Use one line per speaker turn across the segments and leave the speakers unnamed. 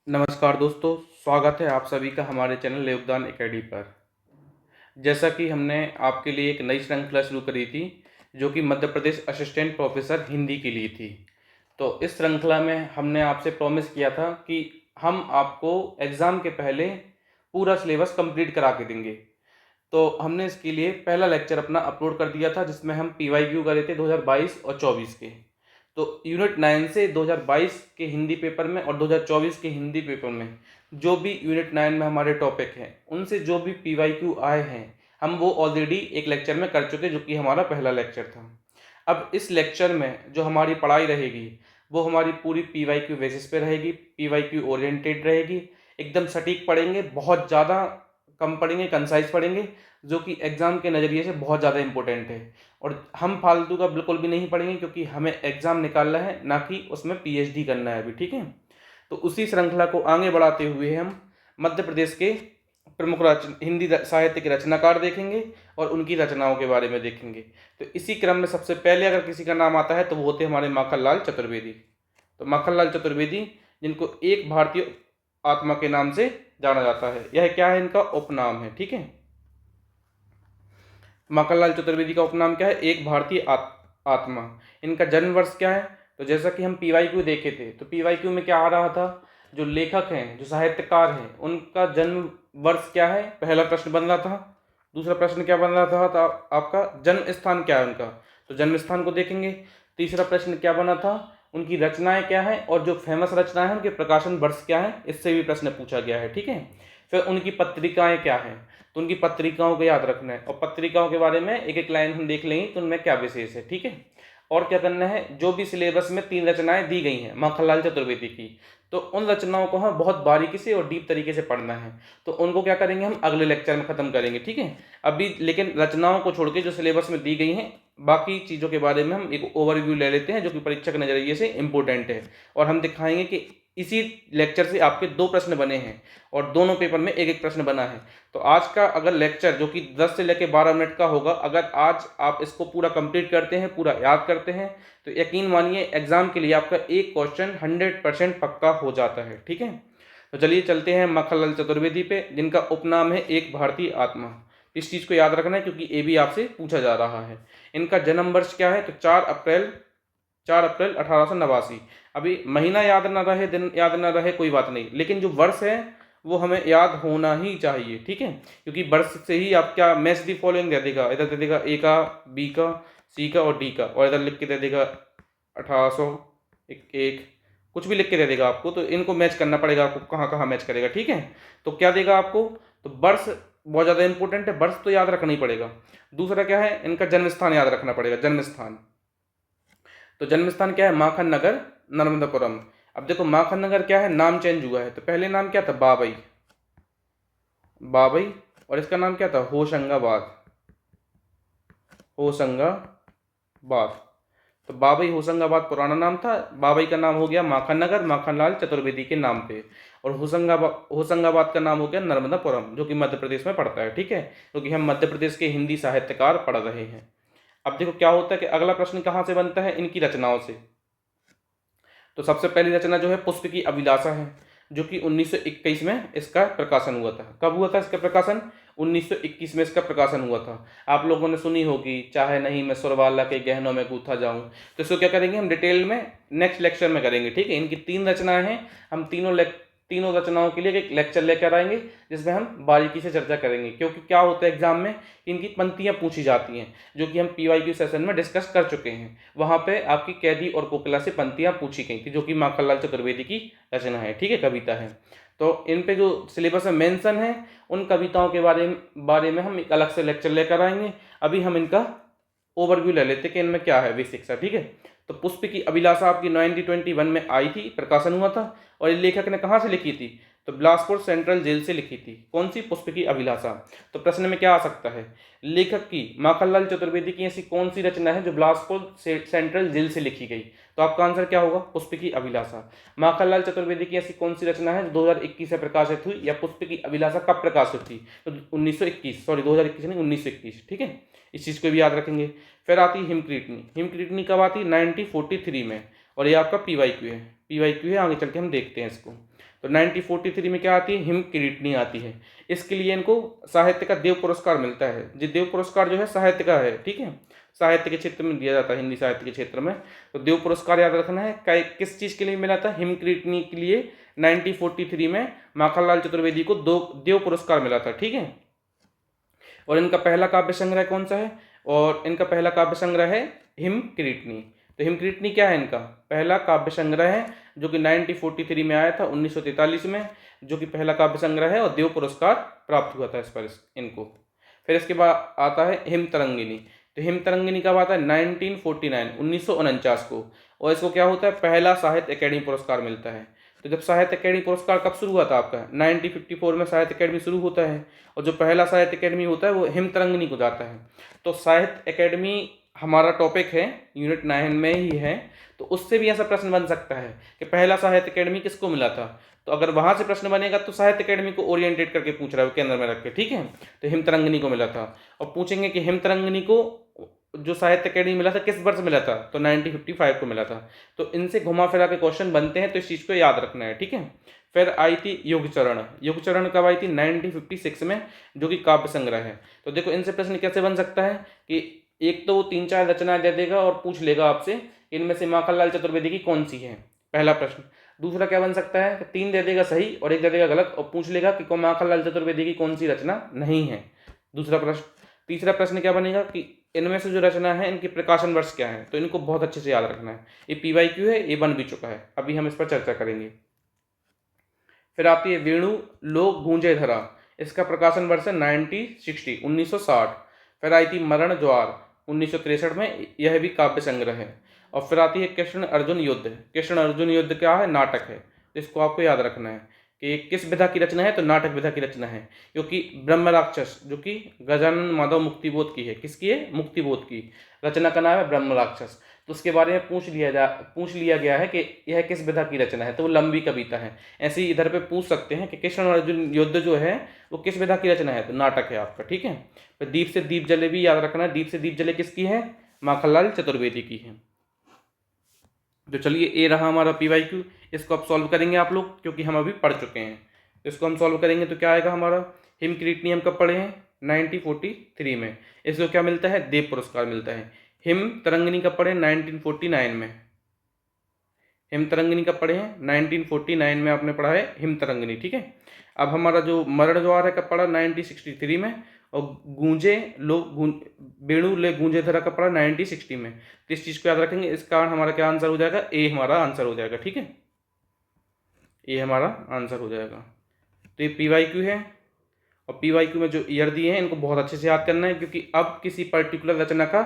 नमस्कार दोस्तों, स्वागत है आप सभी का हमारे चैनल योगदान एकेडमी पर। जैसा कि हमने आपके लिए एक नई श्रृंखला शुरू करी थी, जो कि मध्य प्रदेश असिस्टेंट प्रोफेसर हिंदी के लिए थी। तो इस श्रृंखला में हमने आपसे प्रॉमिस किया था कि हम आपको एग्ज़ाम के पहले पूरा सिलेबस कंप्लीट करा के देंगे। तो हमने इसके लिए पहला लेक्चर अपना अपलोड कर दिया था, जिसमें हम पीवाईक्यू करे थे 2022 और 24 के। तो यूनिट 9 से 2022 के हिंदी पेपर में और 2024 के हिंदी पेपर में जो भी यूनिट 9 में हमारे टॉपिक हैं, उनसे जो भी पीवाईक्यू आए हैं, हम वो ऑलरेडी एक लेक्चर में कर चुके, जो कि हमारा पहला लेक्चर था। अब इस लेक्चर में जो हमारी पढ़ाई रहेगी, वो हमारी पूरी पीवाईक्यू बेसिस पे रहेगी, पीवाईक्यू ओरिएंटेड रहेगी। एकदम सटीक पढ़ेंगे, बहुत ज़्यादा कम पढ़ेंगे, कंसाइज पढ़ेंगे, जो कि एग्ज़ाम के नज़रिए से बहुत ज़्यादा इंपॉर्टेंट है। और हम फालतू का बिल्कुल भी नहीं पढ़ेंगे, क्योंकि हमें एग्ज़ाम निकालना है, ना कि उसमें पीएचडी करना है अभी, ठीक है। तो उसी श्रृंखला को आगे बढ़ाते हुए हम मध्य प्रदेश के प्रमुख हिंदी साहित्य के रचनाकार देखेंगे और उनकी रचनाओं के बारे में देखेंगे। तो इसी क्रम में सबसे पहले अगर किसी का नाम आता है तो वो होते हमारे माखनलाल चतुर्वेदी। तो माखनलाल चतुर्वेदी, जिनको एक भारतीय आत्मा के नाम से जाना जाता है, यह क्या है, इनका उपनाम है, ठीक है। माखनलाल चतुर्वेदी का उपनाम क्या है, एक भारतीय आत्मा। इनका जन्म वर्ष क्या है, तो जैसा कि हम पीवाईक्यू देखे थे, तो पीवाईक्यू में क्या आ रहा था, जो लेखक हैं, जो साहित्यकार हैं, उनका जन्म वर्ष क्या है, पहला प्रश्न बन रहा था। दूसरा प्रश्न क्या बन रहा था, तो आपका जन्म स्थान क्या है उनका, तो जन्म स्थान को देखेंगे। तीसरा प्रश्न क्या बना था, उनकी रचनाएं क्या है, और जो फेमस रचनाएं हैं उनके प्रकाशन वर्ष क्या है, इससे भी प्रश्न पूछा गया है, ठीक है। फिर उनकी पत्रिकाएं क्या हैं, तो उनकी पत्रिकाओं को याद रखना है, और पत्रिकाओं के बारे में एक एक लाइन हम देख लेंगे तो उनमें क्या विशेष है, ठीक है। और क्या करना है, जो भी सिलेबस में 3 रचनाएं दी गई हैं माखनलाल चतुर्वेदी की, तो उन रचनाओं को हमें बहुत बारीकी से और डीप तरीके से पढ़ना है। तो उनको क्या करेंगे, हम अगले लेक्चर में ख़त्म करेंगे, ठीक है। अभी लेकिन रचनाओं को छोड़ के जो सिलेबस में दी गई हैं, बाकी चीज़ों के बारे में हम एक ओवरव्यू ले लेते हैं, जो कि परीक्षा के नज़रिए से इंपॉर्टेंट है। और हम दिखाएंगे कि इसी लेक्चर से आपके 2 प्रश्न बने हैं और दोनों पेपर में एक एक प्रश्न बना है। तो आज का अगर लेक्चर, जो कि 10 से लेकर 12 मिनट का होगा, अगर आज आप इसको पूरा कंप्लीट करते हैं, पूरा याद करते हैं, तो यकीन मानिए एग्जाम के लिए आपका एक क्वेश्चन 100% पक्का हो जाता है, ठीक है। तो चलिए चलते हैं माखनलाल चतुर्वेदी पे, जिनका उपनाम है एक भारतीय आत्मा। इस चीज़ को याद रखना है, क्योंकि ये भी आपसे पूछा जा रहा है। इनका जन्म वर्ष क्या है, तो 4 अप्रैल 1889। अभी महीना याद ना रहे, दिन याद ना रहे, कोई बात नहीं, लेकिन जो वर्ष है वो हमें याद होना ही चाहिए, ठीक है। क्योंकि वर्ष से ही आप क्या मैच दी फॉलोइंग दे देगा, इधर दे देगा ए का, बी का, सी का और डी का, और इधर लिख के दे देगा 1801, कुछ भी लिख के दे देगा आपको। तो इनको मैच करना पड़ेगा आपको, कहाँ कहाँ मैच करेगा, ठीक है। तो क्या देगा आपको, तो वर्ष बहुत ज़्यादा इंपॉर्टेंट है, वर्ष तो याद रखना ही पड़ेगा। दूसरा क्या है, इनका जन्म स्थान याद रखना पड़ेगा, जन्म स्थान। तो जन्म स्थान क्या है, माखन नगर, नर्मदापुरम। अब देखो माखन नगर क्या है, नाम चेंज हुआ है। तो पहले नाम क्या था, बाबई, बाबई, और इसका नाम क्या था, होशंगाबाद, होशंगाबाद। तो बाबई होशंगाबाद पुराना नाम था, बाबई का नाम हो गया माखन नगर, माखनलाल चतुर्वेदी के नाम पे। और होशंगाबाद का नाम हो गया नर्मदापुरम, जो कि मध्य प्रदेश में पड़ता है, ठीक है। क्योंकि हम मध्य प्रदेश के हिंदी साहित्यकार पढ़ रहे हैं। अब देखो क्या होता है कि अगला प्रश्न कहाँ से बनता है, इनकी रचनाओं से। तो सबसे पहली रचना जो है पुष्प की अभिलाषा है, जो कि 1921 में इसका प्रकाशन हुआ था। कब हुआ था इसका प्रकाशन, 1921 में इसका प्रकाशन हुआ था। आप लोगों ने सुनी होगी, चाहे नहीं मैं सुरवाला के गहनों में गूथा जाऊं। तो इसको क्या करेंगे, हम डिटेल में नेक्स्ट लेक्चर में करेंगे, ठीक है। इनकी 3 रचनाएं हैं, हम तीनों रचनाओं के लिए एक लेक्चर लेकर आएंगे, जिसमें हम बारीकी से चर्चा करेंगे। क्योंकि क्या होता है एग्जाम में, इनकी पंक्तियां पूछी जाती हैं, जो कि हम पीवाईक्यू सेशन में डिस्कस कर चुके हैं। वहां पे आपकी कैदी और कोकिला से पंक्तियां पूछी गई थी, जो कि माखनलाल चतुर्वेदी की रचना है, ठीक है, कविता है। तो इन पे जो सिलेबस में मेंशन है, उन कविताओं के बारे में हम एक अलग से लेक्चर लेकर आएंगे। अभी हम इनका ओवरव्यू ले लेते कि इनमें क्या है बेसिक सा, ठीक है। तो पुष्प की अभिलाषा आपकी 1921 में आई थी, प्रकाशन हुआ था। और ये लेखक ने कहाँ से लिखी थी, तो बिलासपुर सेंट्रल जेल से लिखी थी। कौन सी, पुष्प की अभिलाषा। तो प्रश्न में क्या आ सकता है, लेखक की माखनलाल चतुर्वेदी की ऐसी कौन सी रचना है जो बिलासपुर सेंट्रल जेल से लिखी गई, तो आपका आंसर क्या होगा, पुष्प की अभिलाषा। माखनलाल चतुर्वेदी की ऐसी कौन सी रचना है जो 2021 से प्रकाशित हुई, या पुष्प की अभिलाषा कब प्रकाशित हुई, तो 1921, सॉरी 2021 नहीं 1921, ठीक है। इस चीज़ को भी याद रखेंगे। फिर आती है हिमक्रीटनी। हिमक्रीटनी कब आती है, 1943 में, और ये आपका पीवाईक्यू है, आगे चल के हम देखते हैं इसको। तो 1943 में क्या आती है, हिम किरीटनी आती है। इसके लिए इनको साहित्य का देव पुरस्कार मिलता है। जो देव पुरस्कार जो है साहित्य का है, ठीक है, साहित्य के क्षेत्र में दिया जाता है, हिंदी साहित्य के क्षेत्र में। तो देव पुरस्कार याद रखना है। किस चीज़ के लिए मिला था, हिम किरीटनी के लिए 1943 में माखनलाल चतुर्वेदी को दो देव पुरस्कार मिला था, ठीक है। और इनका पहला काव्य संग्रह कौन सा है, और इनका पहला काव्य संग्रह है हिम किरीटनी। तो हिम किरीटनी क्या है, इनका पहला काव्य संग्रह है जो कि 1943 में आया था, 1943 में, जो कि पहला काव्य संग्रह है और देव पुरस्कार प्राप्त हुआ था इस पर इनको। फिर इसके बाद आता है हिम तरंगिनी। तो हिम तरंगिनी कब आता है, 1949 1949 को। और इसको क्या होता है, पहला साहित्य अकेडमी पुरस्कार मिलता है। तो जब साहित्य अकेडमी पुरस्कार कब शुरू हुआ था आपका, 1954 में साहित्य अकेडमी शुरू होता है, और जो पहला साहित्य अकेडमी होता है वो हिम तरंगिनी को जाता है। तो साहित्य अकेडमी हमारा टॉपिक है, यूनिट 9 में ही है। तो उससे भी ऐसा प्रश्न बन सकता है कि पहला साहित्य अकेडमी किसको मिला था। तो अगर वहां से प्रश्न बनेगा तो साहित्य अकेडमी को ओरिएंटेड करके पूछ रहा है, केंद्र में रख के, ठीक है। तो हिम तरंगिनी को मिला था। और पूछेंगे कि हिम तरंगिनी को जो साहित्य अकेडमी मिला था किस वर्ष मिला था, तो 1955 को मिला था। तो इनसे घुमा फिरा के क्वेश्चन बनते हैं, तो इस चीज़ को याद रखना है, ठीक है। फिर आई थी युगचरण। युगचरण कब आई थी, 1956 में, जो कि काव्य संग्रह है। तो देखो इनसे प्रश्न कैसे बन सकता है कि एक तो वो 3-4 रचनाएं दे देगा और पूछ लेगा आपसे इनमें से माखनलाल चतुर्वेदी की कौन सी है, पहला प्रश्न। दूसरा क्या बन सकता है कि 3 दे देगा सही और 1 दे देगा गलत, और पूछ लेगा कि माखनलाल चतुर्वेदी की कौन सी रचना नहीं है, दूसरा प्रश्न। तीसरा प्रश्न क्या बनेगा कि इनमें से जो रचना है इनकी प्रकाशन वर्ष क्या है। तो इनको बहुत अच्छे से याद रखना है। ये PYQ है, ये बन भी चुका है, अभी हम इस पर चर्चा करेंगे। फिर आती है वेणु लोक गूंजे धरा। इसका प्रकाशन वर्ष है 1960। फिर आई थी मरण ज्वार 1963 में, यह भी काव्य संग्रह है। और फिर आती है कृष्ण अर्जुन युद्ध। कृष्ण अर्जुन युद्ध क्या है, नाटक है। तो इसको आपको याद रखना है कि किस विधा की रचना है, तो नाटक विधा की रचना है। क्योंकि ब्रह्म राक्षस जो कि गजानन माधव मुक्तिबोध की है, किसकी है, मुक्तिबोध की। रचना का नाम है ब्रह्म राक्षस। तो उसके बारे में पूछ लिया गया है कि यह किस विधा की रचना है, तो वो लंबी कविता है। ऐसे ही इधर पे पूछ सकते हैं कि कृष्ण अर्जुन युद्ध जो है वो किस विधा की रचना है, तो नाटक है आपका, ठीक है। फिर दीप से दीप जले भी याद रखना है। दीप से दीप जले किसकी है, माखनलाल चतुर्वेदी की है। तो चलिए ये रहा हमारा PYQ। इसको अब सॉल्व करेंगे आप लोग, क्योंकि हम अभी पढ़ चुके हैं। तो इसको हम सॉल्व करेंगे तो क्या आएगा हमारा, हिम किरीटनी हम कब पढ़े हैं, 1943 में। इसको क्या मिलता है, देव पुरस्कार मिलता है। हिम तरंगिनी कब पढ़े, 1949 में। हिम तरंगिनी कब पढ़े हैं, 1949 में आपने पढ़ा है हिम तरंगिनी, ठीक है। अब हमारा जो मरण ज्वार है कब पढ़ा, 1963 में। और वेणु ले गूंजे धरा कब पढ़ा, 1960 में। तो इस चीज़ को याद रखेंगे। इस कारण हमारा क्या आंसर हो जाएगा, ए हमारा आंसर हो जाएगा, ठीक है। ए हमारा आंसर हो जाएगा। तो ये PYQ है। और PYQ में जो ईयर दिए हैं इनको बहुत अच्छे से याद करना है, क्योंकि अब किसी पर्टिकुलर रचना का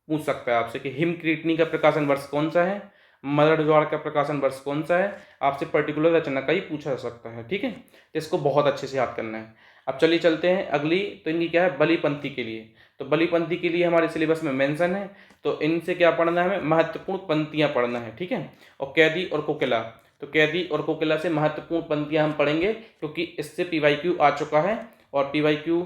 पूछ सकता है आपसे कि हिम किरीटनी का प्रकाशन वर्ष कौन सा है, मरण ज्वार का प्रकाशन वर्ष कौन सा है, आपसे पर्टिकुलर रचना का ही पूछा जा सकता है, ठीक है। तो इसको बहुत अच्छे से याद करना है। अब चलिए चलते हैं अगली। तो इनकी क्या है, बलिपंथी के लिए। तो बलिपंथी के लिए हमारे सिलेबस में मेंशन है। तो इनसे क्या पढ़ना है, हमें महत्वपूर्ण पंक्तियां पढ़ना है, ठीक है। और कैदी और कोकिला। तो कैदी और कोकिला से महत्वपूर्ण पंक्तियां हम पढ़ेंगे, क्योंकि इससे PYQ आ चुका है। और PYQ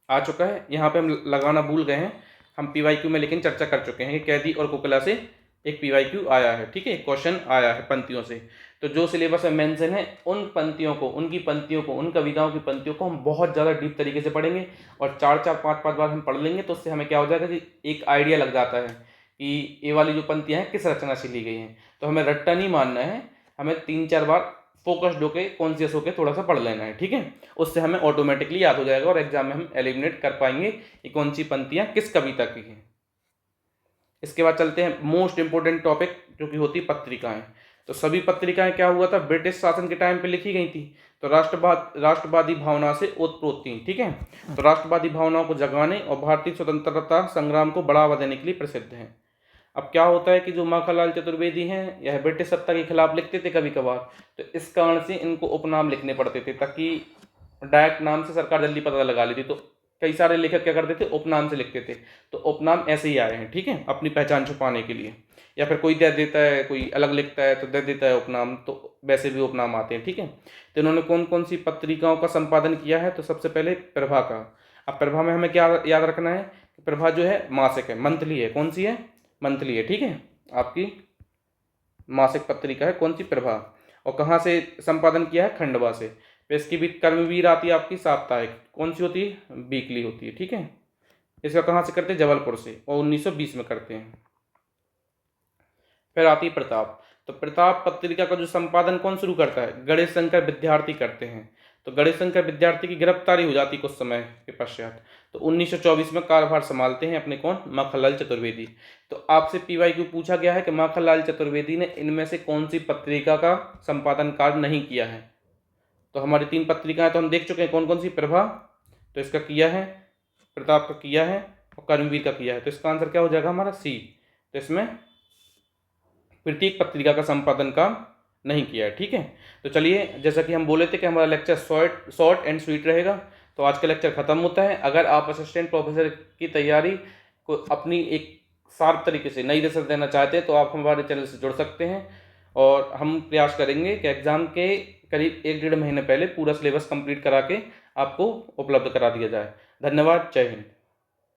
आ चुका है, यहाँ पे हम लगाना भूल गए हैं। हम PYQ में लेकिन चर्चा कर चुके हैं कि कैदी और कोकिला से एक PYQ आया है, ठीक है, क्वेश्चन आया है पंक्तियों से। तो जो सिलेबस में मेंशन है उन पंक्तियों को, उनकी पंक्तियों को, उन कविताओं की पंक्तियों को हम बहुत ज़्यादा डीप तरीके से पढ़ेंगे। और 4-4 5-5 बार हम पढ़ लेंगे, तो उससे हमें क्या हो जाएगा कि एक आइडिया लग जाता है कि ये वाली जो पंक्तियाँ हैं किस रचना से ली गई हैं। तो हमें रट्टा नहीं मानना है, हमें 3-4 बार फोकस्ड होकर, कॉन्शियस होकर थोड़ा सा पढ़ लेना है, ठीक है। उससे हमें ऑटोमेटिकली याद हो जाएगा और एग्जाम में हम एलिमिनेट कर पाएंगे कि कौन सी पंक्तियाँ किस कविता की हैं। इसके बाद चलते हैं मोस्ट इंपोर्टेंट टॉपिक, जो कि होती पत्रिकाएं। तो सभी पत्रिकाएं क्या हुआ था, ब्रिटिश शासन के टाइम पे लिखी गई थी। तो राष्ट्रवादी भावना से ओतप्रोत थी, ठीक है। तो राष्ट्रवादी भावनाओं को जगाने और भारतीय स्वतंत्रता संग्राम को बढ़ावा देने के लिए प्रसिद्ध हैं। अब क्या होता है कि जो माखनलाल चतुर्वेदी हैं, यह ब्रिटिश सत्ता के खिलाफ लिखते थे कभी कभार। तो इस कारण से इनको उपनाम लिखने पड़ते थे, ताकि डायरेक्ट नाम से सरकार जल्दी पता लगा लेती। तो कई सारे लेखक क्या करते थे, उपनाम से लिखते थे। तो उपनाम ऐसे ही आए हैं, ठीक है, अपनी पहचान छुपाने के लिए। या फिर कोई दे देता है, कोई अलग लिखता है तो दे देता है उपनाम, तो वैसे भी उपनाम आते हैं, ठीक है। तो इन्होंने कौन कौन सी पत्रिकाओं का संपादन किया है, तो सबसे पहले प्रभा का। अब प्रभा में हमें क्या याद रखना है, प्रभा जो है मासिक है, मंथली है। कौन सी है, मंथली है, ठीक है आपकी। मासिक पत्रिका है कौन सी, प्रभा। और कहाँ से संपादन किया है, खंडवा से। फिर इसकी भी कर्मवीर आती है आपकी साप्ताहिक, कौन सी होती है, वीकली होती है, ठीक है। इसका कहाँ से करते हैं, जबलपुर से, और 1920 में करते हैं। फिर आती है प्रताप। तो प्रताप पत्रिका का जो संपादन कौन शुरू करता है, गणेश शंकर विद्यार्थी करते हैं। तो गणेश शंकर विद्यार्थी की गिरफ्तारी हो जाती कुछ समय के पश्चात, तो 1924 में कार्यभार संभालते हैं अपने कौन, माखनलाल चतुर्वेदी। तो आपसे PYQ पूछा गया है कि माखनलाल चतुर्वेदी ने इनमें से कौन सी पत्रिका का संपादन कार्य नहीं किया है। तो हमारी 3 पत्रिकाएं तो हम देख चुके हैं, कौन कौन सी, प्रभा, तो इसका किया है, प्रताप का किया है, और कर्मवीर का किया है। तो इसका आंसर क्या हो जाएगा हमारा, सी। तो इसमें प्रत्येक पत्रिका का संपादन काम नहीं किया है, ठीक है। तो चलिए, जैसा कि हम बोले थे कि हमारा लेक्चर शॉर्ट एंड स्वीट रहेगा, तो आज का लेक्चर खत्म होता है। अगर आप असिस्टेंट प्रोफेसर की तैयारी को अपनी एक शार्प तरीके से नई रिसर्च देना चाहते हैं तो आप हमारे चैनल से जुड़ सकते हैं, और हम प्रयास करेंगे कि एग्ज़ाम के करीब 1-1.5 महीने पहले पूरा सिलेबस कंप्लीट करा के आपको उपलब्ध करा दिया जाए। धन्यवाद, जय हिंद।